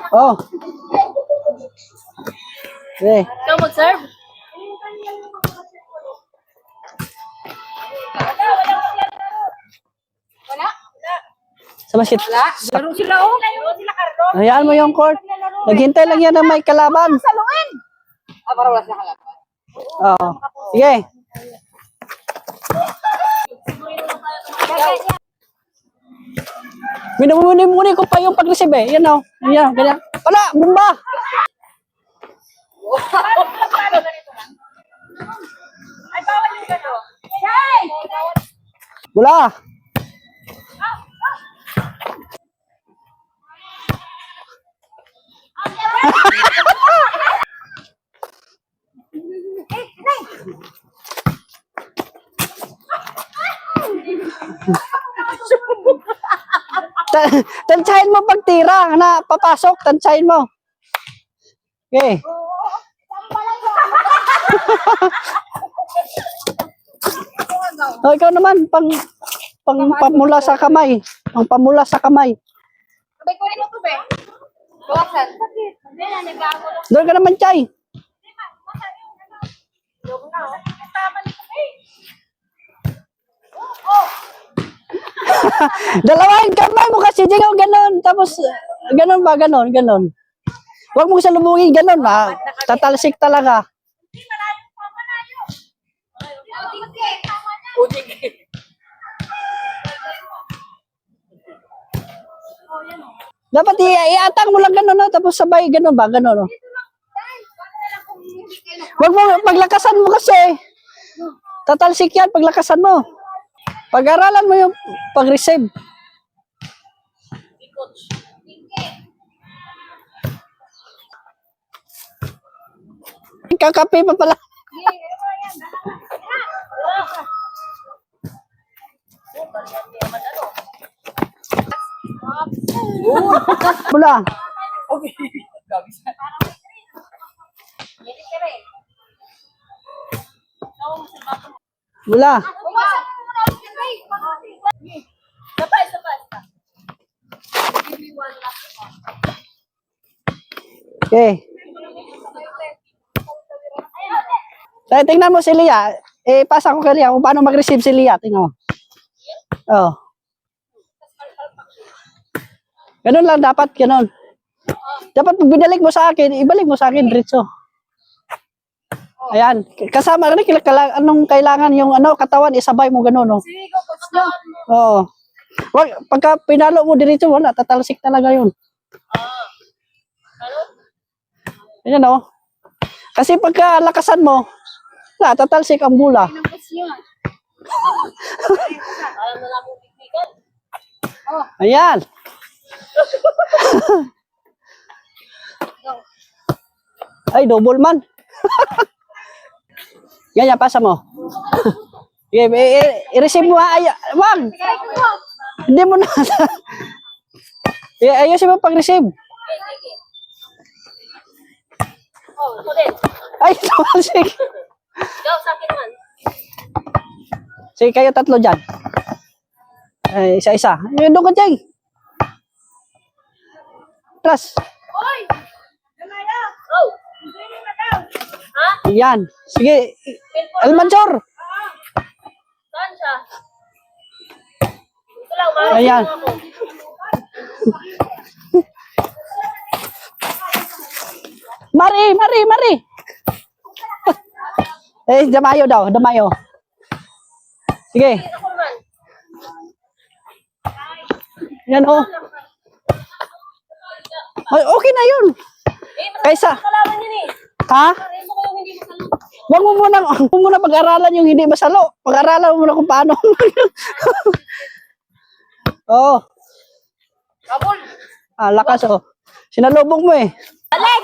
Oh. Okay. Ikaw mag-serve? Wala? Sa basket. Laro sila oh. Laro sila Carlo. Hayaan mo yung court. Naghintay lang yan na may kalaban. Saluin. Para wala sila kalaban. Oo. Sige. Minumuni-muni ko pa yung pag-receive eh. Yan o. Yan, ganyan. Wala, bumba! Ay, bawal yung gano'n. Yay! Wala. Tansyahin mo pagtira na papasok. Tansyahin mo. Okay. Oh, ikaw naman pamula sa kamay. Pang pamula sa kamay. Sabay ko rin ito, be. Bawasan. Hindi na, nag-aago. Doon ka naman, Chay. Dalawahin kamay mo kasi digaw ganon. Tapos ganon ba, ganon, ganon. Huwag mo salubungin ganon, ha. Tatalsik talaga. Dapat iatang mo lang ganon, no? Tapos sabay ganon ba, ganon, no? Huwag mo, paglakasan mo kasi. Tatalsik yan, paglakasan mo. Pag-aralan mo yung pag-receive. Kakape pa pala. Mula. Mula. Okay. Tayo, tingnan mo si Lia. Pasa ko kay Lia kung paano mag-receive si Lia. Tingnan mo. Oh. Ganun lang dapat, ganun. Dapat pag binalik mo sa akin, ibalik mo sa akin, diretso. Ayan. Kasama rin, anong kailangan yung katawan, isabay mo ganun, no? Sige, go, coach down. Oo. Wag, pagka pinalo mo diretso, wala, tatalsik talaga yun. Ayan, no? Kasi pagka lakasan mo, wala, tatalsik ang bula. Ayan. Ay, double man. Ganyan, pasa mo. I-receive mo ha. Wag. Hindi mo na. Ayusin mo pag-receive. Oh, ito din. Ay, sige. Ikaw, sa akin man. Sige, kayo tatlo dyan. Ay, isa-isa. Doon ka dyan. Tras. Oy! Gamaya! Oh! Ha? Yan. Sige. Almansor. Saan siya? Ito lang, mahal. Ayan. Mari. Damayo daw, damayo. Sige. Ako man. Yan oh. Ay, okay na yun. Kaysa. Kalaban yun eh. Ha? Pareso ko yung hindi masalo. Huwag mo muna pag-aralan yung hindi masalo. Pag-aralan mo muna kung paano. Oo. Kabul! Lakas oh. Sinalubong mo eh. Aleg!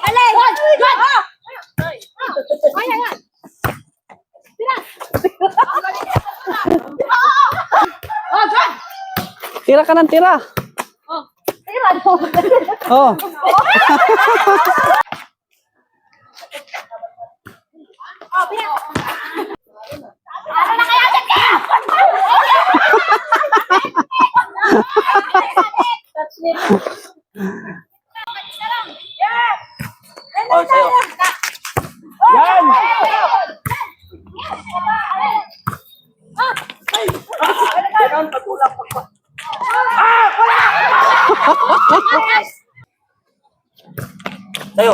Good! Ayan! Tira! Oh, good! Tira ka ng tira. Oh, tira! Oh. Oh, pira! Ano na kaya dyan ka? Touch nito. Ganon, patulak pa. Tayo.